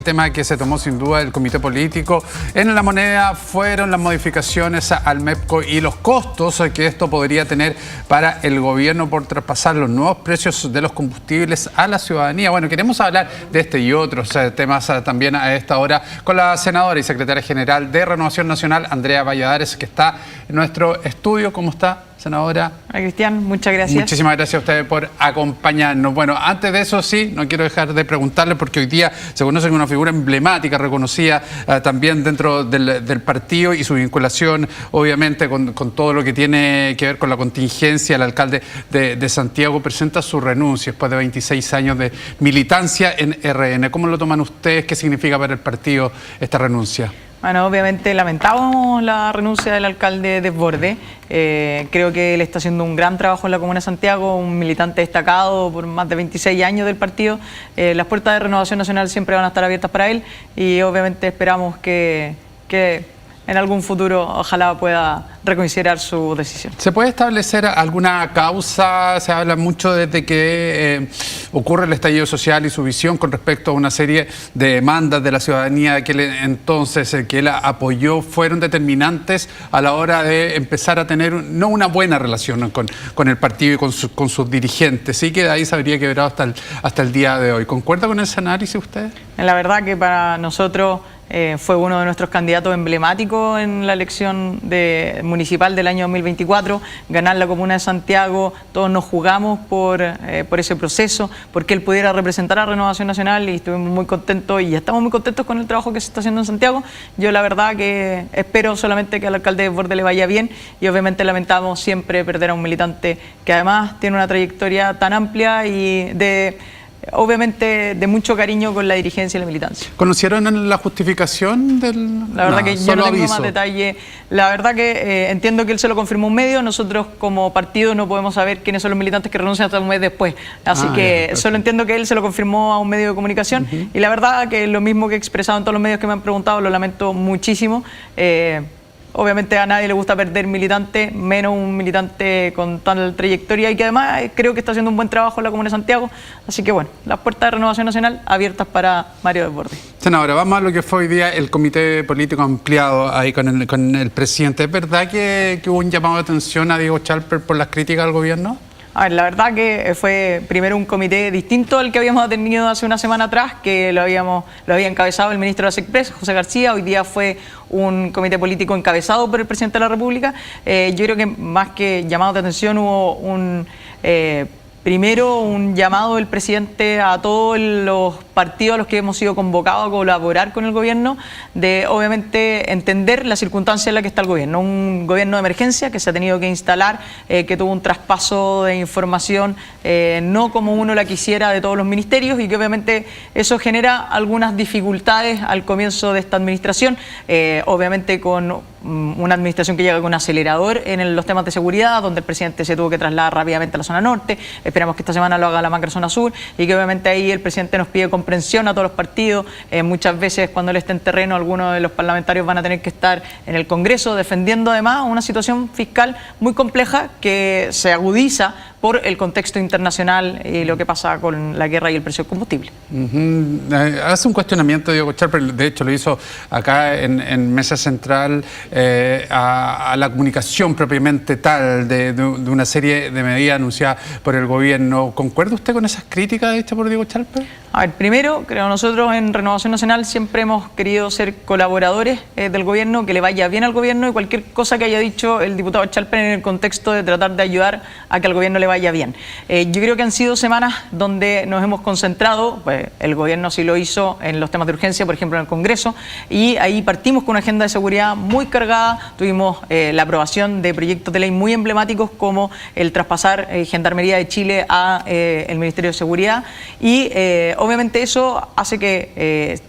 El tema que se tomó sin duda el comité político en la moneda fueron las modificaciones al MEPCO y los costos que esto podría tener para el gobierno por traspasar los nuevos precios de los combustibles a la ciudadanía. Bueno, queremos hablar de este y otros temas también a esta hora con la senadora y secretaria general de Renovación Nacional, Andrea Valladares, que está en nuestro estudio. ¿Cómo está, senadora? Hola, Cristian, muchas gracias. Muchísimas gracias a ustedes por acompañarnos. Bueno, antes de eso sí, no quiero dejar de preguntarle porque hoy día se conoce como una figura emblemática, reconocida también dentro del partido y su vinculación obviamente con todo lo que tiene que ver con la contingencia. El alcalde de Santiago presenta su renuncia después de 26 años de militancia en RN. ¿Cómo lo toman ustedes? ¿Qué significa para el partido esta renuncia? Bueno, obviamente lamentamos la renuncia del alcalde Desbordes. Creo que él está haciendo un gran trabajo en la Comuna de Santiago, un militante destacado por más de 26 años del partido. Las puertas de Renovación Nacional siempre van a estar abiertas para él y obviamente esperamos que en algún futuro ojalá pueda reconsiderar su decisión. ¿Se puede establecer alguna causa? Se habla mucho desde que ocurre el estallido social y su visión con respecto a una serie de demandas de la ciudadanía de aquel entonces que él apoyó, fueron determinantes a la hora de empezar a tener no una buena relación con el partido y con sus dirigentes. Sí, que de ahí se habría quebrado hasta el día de hoy. ¿Concuerda con ese análisis usted? La verdad que para nosotros fue uno de nuestros candidatos emblemáticos en la elección municipal del año 2024, ganar la Comuna de Santiago. Todos nos jugamos por ese proceso, porque él pudiera representar a Renovación Nacional y estuvimos muy contentos y estamos muy contentos con el trabajo que se está haciendo en Santiago. Yo la verdad que espero solamente que al alcalde Desbordes le vaya bien y obviamente lamentamos siempre perder a un militante que además tiene una trayectoria tan amplia y obviamente de mucho cariño con la dirigencia y la militancia. ¿Conocieron la justificación del...? La verdad que yo no tengo más detalle. La verdad que entiendo que él se lo confirmó un medio. Nosotros como partido no podemos saber quiénes son los militantes que renuncian hasta un mes después. Así que solo entiendo que él se lo confirmó a un medio de comunicación. Y la verdad que lo mismo que he expresado en todos los medios que me han preguntado, lo lamento muchísimo. Obviamente a nadie le gusta perder militante, menos un militante con tal trayectoria y que además creo que está haciendo un buen trabajo en la Comuna de Santiago. Así que bueno, las puertas de Renovación Nacional abiertas para Mario Desbordes. Senadora, vamos a lo que fue hoy día el comité político ampliado ahí con el presidente. ¿Es verdad que hubo un llamado de atención a Diego Chalper por las críticas al gobierno? A ver, la verdad que fue primero un comité distinto al que habíamos tenido hace una semana atrás, que lo había encabezado el ministro de las Express, José García. Hoy día fue un comité político encabezado por el presidente de la República. Yo creo que más que llamado de atención hubo primero un llamado del presidente a todos los partidos a los que hemos sido convocados a colaborar con el gobierno, de obviamente entender la circunstancia en la que está el gobierno. Un gobierno de emergencia que se ha tenido que instalar, que tuvo un traspaso de información no como uno la quisiera de todos los ministerios y que obviamente eso genera algunas dificultades al comienzo de esta administración, obviamente con una administración que llega con un acelerador en los temas de seguridad, donde el presidente se tuvo que trasladar rápidamente a la zona norte. Esperamos que esta semana lo haga la macrozona sur y que obviamente ahí el presidente nos pide comprensión a todos los partidos. Muchas veces cuando él esté en terreno, algunos de los parlamentarios van a tener que estar en el Congreso defendiendo además una situación fiscal muy compleja que se agudiza por el contexto internacional y lo que pasa con la guerra y el precio del combustible. Hace un cuestionamiento Diego Chalper, de hecho lo hizo acá en Mesa Central, a la comunicación propiamente tal de una serie de medidas anunciadas por el gobierno. ¿Concuerda usted con esas críticas hechas por Diego Chalper? A ver, primero, creo nosotros en Renovación Nacional siempre hemos querido ser colaboradores del gobierno, que le vaya bien al gobierno y cualquier cosa que haya dicho el diputado Chalper en el contexto de tratar de ayudar a que al gobierno le vaya bien. Yo creo que han sido semanas donde nos hemos concentrado, pues el gobierno sí lo hizo en los temas de urgencia, por ejemplo en el Congreso, y ahí partimos con una agenda de seguridad muy cargada. Tuvimos la aprobación de proyectos de ley muy emblemáticos como el traspasar Gendarmería de Chile a el Ministerio de Seguridad y obviamente eso hace que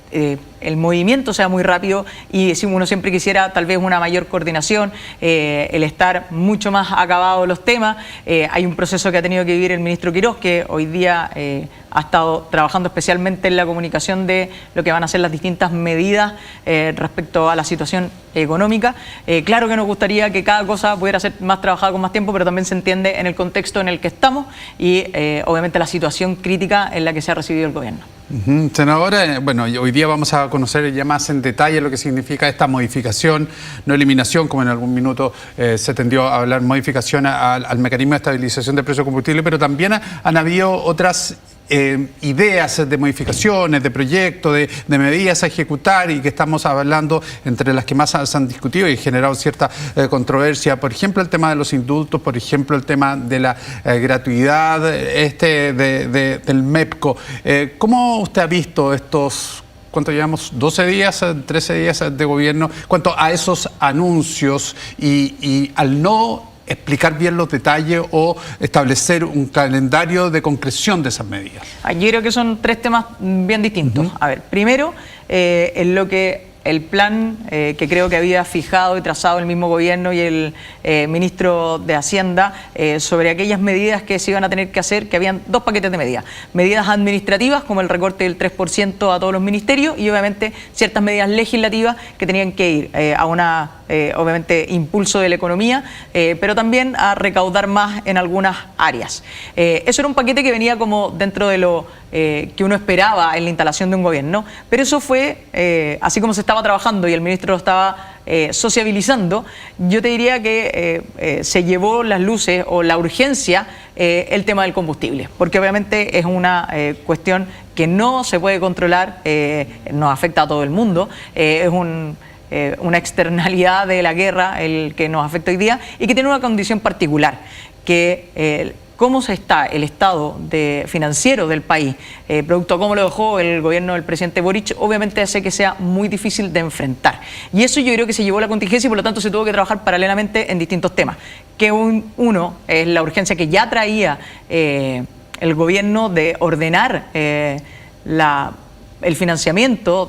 el movimiento sea muy rápido y si uno siempre quisiera tal vez una mayor coordinación, el estar mucho más acabado los temas. Hay un proceso que ha tenido que vivir el ministro Quirós, que hoy día ha estado trabajando especialmente en la comunicación de lo que van a ser las distintas medidas respecto a la situación económica. Claro que nos gustaría que cada cosa pudiera ser más trabajada con más tiempo, pero también se entiende en el contexto en el que estamos y obviamente la situación crítica en la que se ha recibido el gobierno. Senadora, bueno, hoy día vamos a conocer ya más en detalle lo que significa esta modificación, no eliminación, como en algún minuto se tendió a hablar, modificación al mecanismo de estabilización del precio de combustible, pero también han habido otras ideas de modificaciones, de proyectos, de medidas a ejecutar y que estamos hablando entre las que más se han discutido y generado cierta controversia. Por ejemplo, el tema de los indultos, por ejemplo, el tema de la gratuidad del MEPCO. ¿Cómo usted ha visto estos, cuánto llevamos, 12 días, 13 días de gobierno, cuanto a esos anuncios y al no explicar bien los detalles o establecer un calendario de concreción de esas medidas? Yo creo que son tres temas bien distintos. A ver, primero, en lo que el plan que creo que había fijado y trazado el mismo gobierno y el ministro de Hacienda sobre aquellas medidas que se iban a tener que hacer, que habían dos paquetes de medidas. Medidas administrativas, como el recorte del 3% a todos los ministerios, y obviamente ciertas medidas legislativas que tenían que ir a una, obviamente, impulso de la economía, pero también a recaudar más en algunas áreas. Eso era un paquete que venía como dentro de lo que uno esperaba en la instalación de un gobierno, pero eso fue, así como se estaba trabajando y el ministro lo estaba sociabilizando, yo te diría que se llevó las luces o la urgencia el tema del combustible, porque obviamente es una cuestión que no se puede controlar, nos afecta a todo el mundo, es una externalidad de la guerra el que nos afecta hoy día y que tiene una condición particular, que cómo se está el estado financiero del país, producto de cómo lo dejó el gobierno del presidente Boric, obviamente hace que sea muy difícil de enfrentar. Y eso yo creo que se llevó la contingencia y por lo tanto se tuvo que trabajar paralelamente en distintos temas. Que uno es la urgencia que ya traía el gobierno de ordenar el financiamiento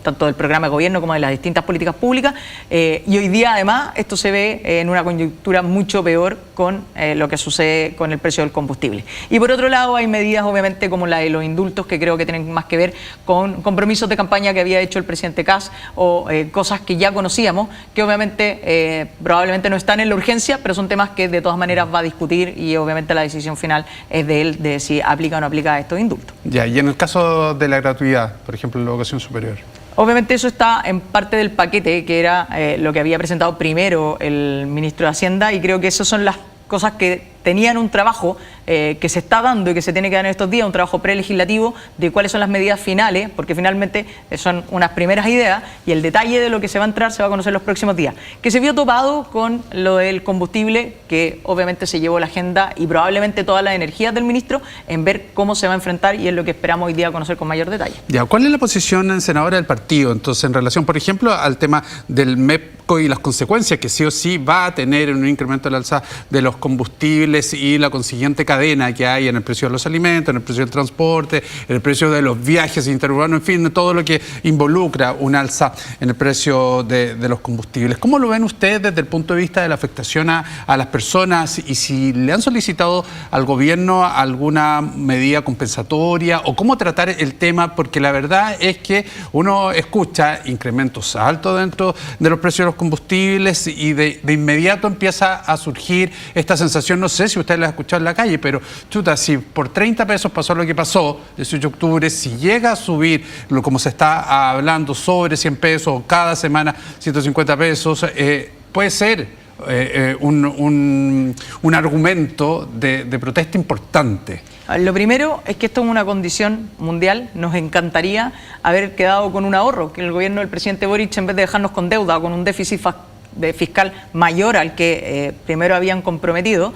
tanto del programa de gobierno como de las distintas políticas públicas, y hoy día además esto se ve en una coyuntura mucho peor con lo que sucede con el precio del combustible. Y por otro lado hay medidas obviamente como la de los indultos, que creo que tienen más que ver con compromisos de campaña que había hecho el presidente Kast o cosas que ya conocíamos, que obviamente probablemente no están en la urgencia, pero son temas que de todas maneras va a discutir y obviamente la decisión final es de él, de si aplica o no aplica estos indultos. Ya, y en el caso de la gratuidad, por ejemplo, la educación superior. Obviamente eso está en parte del paquete, que era lo que había presentado primero el ministro de Hacienda, y creo que esas son las cosas que tenían un trabajo que se está dando y que se tiene que dar en estos días, un trabajo prelegislativo de cuáles son las medidas finales, porque finalmente son unas primeras ideas y el detalle de lo que se va a entrar se va a conocer los próximos días. Que se vio topado con lo del combustible, que obviamente se llevó la agenda y probablemente todas las energías del ministro en ver cómo se va a enfrentar, y es lo que esperamos hoy día conocer con mayor detalle. Ya, ¿cuál es la posición, senadora, del partido entonces en relación, por ejemplo, al tema del MEPCO y las consecuencias que sí o sí va a tener en un incremento de la alza de los combustibles y la consiguiente cadena que hay en el precio de los alimentos, en el precio del transporte, en el precio de los viajes interurbanos, en fin, todo lo que involucra un alza en el precio de los combustibles? ¿Cómo lo ven ustedes desde el punto de vista de la afectación a las personas, y si le han solicitado al gobierno alguna medida compensatoria o cómo tratar el tema? Porque la verdad es que uno escucha incrementos altos dentro de los precios de los combustibles y de inmediato empieza a surgir esta sensación, no sé si usted la ha escuchado en la calle, pero chuta, si por 30 pesos pasó lo que pasó el 18 de octubre, si llega a subir, como se está hablando, sobre 100 pesos, cada semana 150 pesos, puede ser un argumento de protesta importante. Lo primero es que esto es una condición mundial. Nos encantaría haber quedado con un ahorro, que el gobierno del presidente Boric, en vez de dejarnos con deuda o con un déficit fiscal mayor al que primero habían comprometido,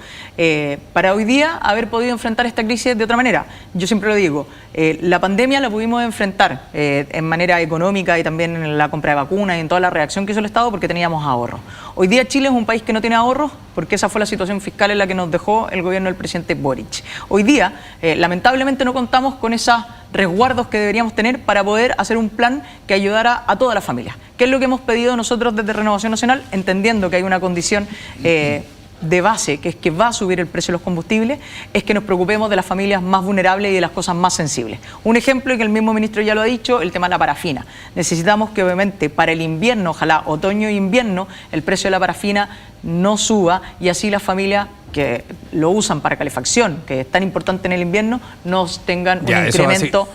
para hoy día haber podido enfrentar esta crisis de otra manera. Yo siempre lo digo, la pandemia la pudimos enfrentar en manera económica y también en la compra de vacunas y en toda la reacción que hizo el Estado, porque teníamos ahorros. Hoy día Chile es un país que no tiene ahorros porque esa fue la situación fiscal en la que nos dejó el gobierno del presidente Boric. Hoy día, lamentablemente, no contamos con esos resguardos que deberíamos tener para poder hacer un plan que ayudara a todas las familias, que es lo que hemos pedido nosotros desde Renovación Nacional, entendiendo que hay una condición de base, que es que va a subir el precio de los combustibles, es que nos preocupemos de las familias más vulnerables y de las cosas más sensibles. Un ejemplo, y que el mismo ministro ya lo ha dicho, el tema de la parafina. Necesitamos que obviamente para el invierno, ojalá otoño e invierno, el precio de la parafina no suba, y así las familias que lo usan para calefacción, que es tan importante en el invierno, no tengan un incremento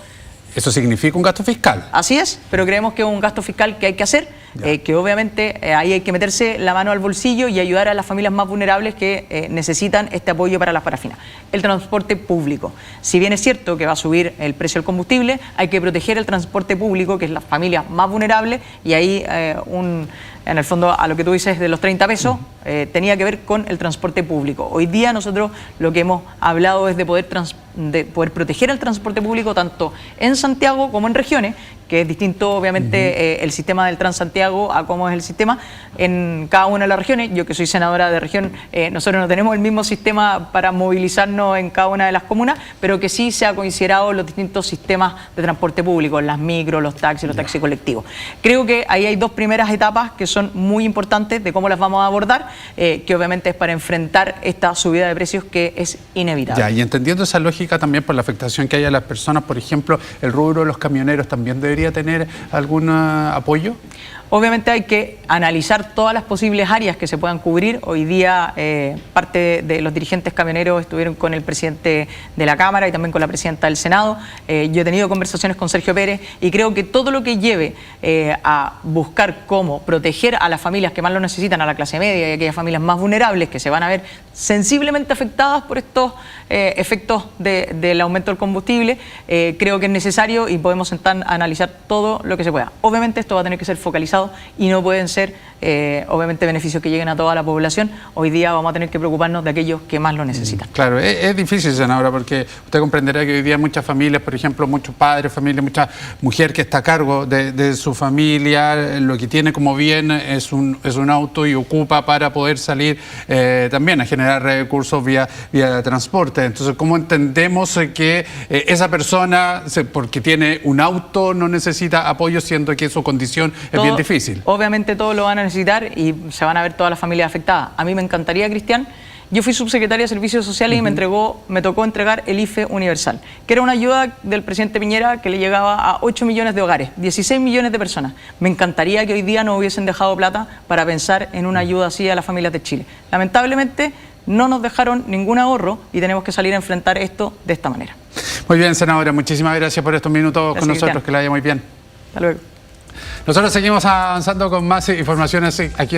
Eso significa un gasto fiscal. Así es, pero creemos que es un gasto fiscal que hay que hacer, que obviamente ahí hay que meterse la mano al bolsillo y ayudar a las familias más vulnerables que necesitan este apoyo para las parafinas. El transporte público. Si bien es cierto que va a subir el precio del combustible, hay que proteger el transporte público, que es las familias más vulnerables, y ahí en el fondo, a lo que tú dices de los 30 pesos, tenía que ver con el transporte público. Hoy día nosotros lo que hemos hablado es de poder proteger el transporte público tanto en Santiago como en regiones, que es distinto obviamente el sistema del Transantiago a cómo es el sistema en cada una de las regiones. Yo que soy senadora de región, nosotros no tenemos el mismo sistema para movilizarnos en cada una de las comunas, pero que sí se ha considerado los distintos sistemas de transporte público, las micros, los taxis colectivos. Creo que ahí hay dos primeras etapas que son muy importantes de cómo las vamos a abordar, que obviamente es para enfrentar esta subida de precios que es inevitable. Ya, y entendiendo esa lógica también por la afectación que hay a las personas, por ejemplo, el rubro de los camioneros también debería tener algún apoyo. Obviamente hay que analizar todas las posibles áreas que se puedan cubrir. Hoy día parte de los dirigentes camioneros estuvieron con el presidente de la Cámara y también con la presidenta del Senado. Yo he tenido conversaciones con Sergio Pérez y creo que todo lo que lleve a buscar cómo proteger a las familias que más lo necesitan, a la clase media y a aquellas familias más vulnerables que se van a ver sensiblemente afectadas por estos efectos del aumento del combustible, creo que es necesario y podemos sentar a analizar todo lo que se pueda. Obviamente esto va a tener que ser focalizado y no pueden ser, obviamente, beneficios que lleguen a toda la población. Hoy día vamos a tener que preocuparnos de aquellos que más lo necesitan. Claro, es difícil, senadora, porque usted comprenderá que hoy día muchas familias, por ejemplo, muchos padres, familias, mucha mujer que está a cargo de su familia, lo que tiene como bien es un auto y ocupa para poder salir también a generar recursos vía transporte. Entonces, ¿cómo entendemos que esa persona, porque tiene un auto, no necesita apoyo, siendo que su condición es bien difícil? Obviamente todos lo van a necesitar y se van a ver todas las familias afectadas. A mí me encantaría, Cristian, yo fui subsecretaria de Servicios Sociales y me tocó entregar el IFE universal, que era una ayuda del presidente Piñera que le llegaba a 8 millones de hogares, 16 millones de personas. Me encantaría que hoy día no hubiesen dejado plata para pensar en una ayuda así a las familias de Chile. Lamentablemente no nos dejaron ningún ahorro y tenemos que salir a enfrentar esto de esta manera. Muy bien, senadora, muchísimas gracias por estos minutos con nosotros, Cristian. Que la vaya muy bien. Hasta luego. Nosotros seguimos avanzando con más informaciones aquí.